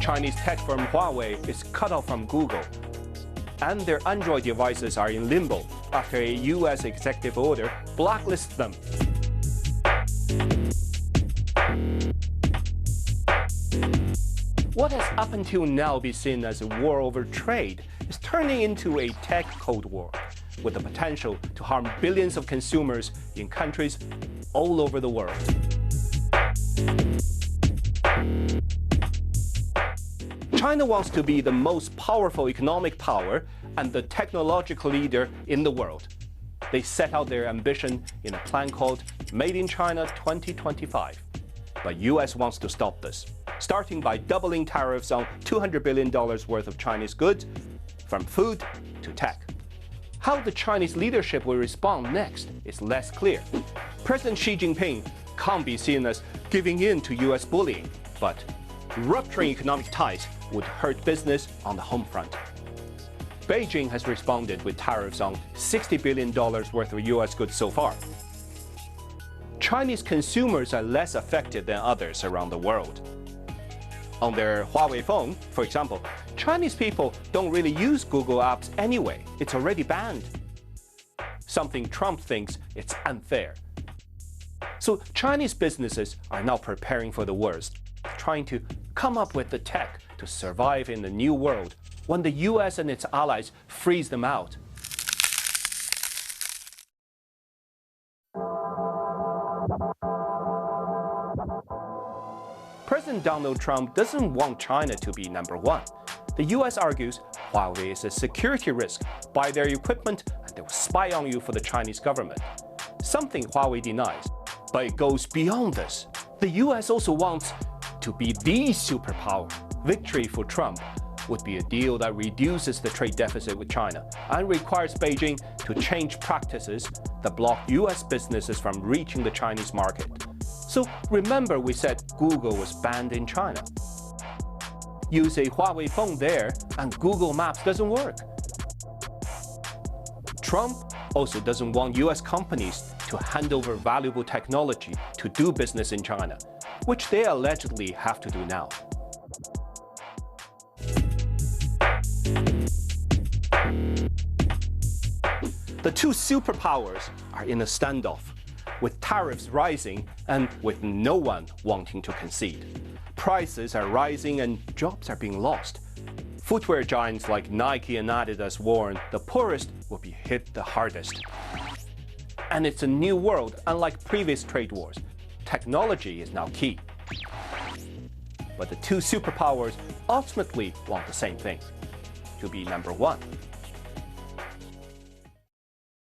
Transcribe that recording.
Chinese tech firm Huawei is cut off from Google, and their Android devices are in limbo after a US executive order blacklists them. What has up until now been seen as a war over trade is turning into a tech Cold War, with the potential to harm billions of consumers in countries all over the world. China wants to be the most powerful economic power and the technological leader in the world. They set out their ambition in a plan called Made in China 2025. But US wants to stop this, starting by doubling tariffs on $200 billion worth of Chinese goods, from food to tech. How the Chinese leadership will respond next is less clear. President Xi Jinping can't be seen as giving in to US bullying, but rupturing economic ties would hurt business on the home front. Beijing has responded with tariffs on $60 billion worth of US goods so far. Chinese consumers are less affected than others around the world. On their Huawei phone, for example, Chinese people don't really use Google apps anyway. It's already banned. Something Trump thinks it's unfair. So Chinese businesses are now preparing for the worst, trying to come up with the tech to survive in the new world when the US and its allies freeze them out. President Donald Trump doesn't want China to be number one. The US argues Huawei is a security risk. Buy their equipment and they will spy on you for the Chinese government. Something Huawei denies. But it goes beyond this. The US also wants to be the superpower. Victory for Trump would be a deal that reduces the trade deficit with China and requires Beijing to change practices that block US businesses from reaching the Chinese market. So remember we said Google was banned in China. Use a Huawei phone there and Google Maps doesn't work. Trump also doesn't want US companies to hand over valuable technology to do business in China, which they allegedly have to do now. The two superpowers are in a standoff, with tariffs rising and with no one wanting to concede. Prices are rising and jobs are being lost. Footwear giants like Nike and Adidas warn the poorest will be hit the hardest. And it's a new world, unlike previous trade wars. Technology is now key. But the two superpowers ultimately want the same thing: to be number one.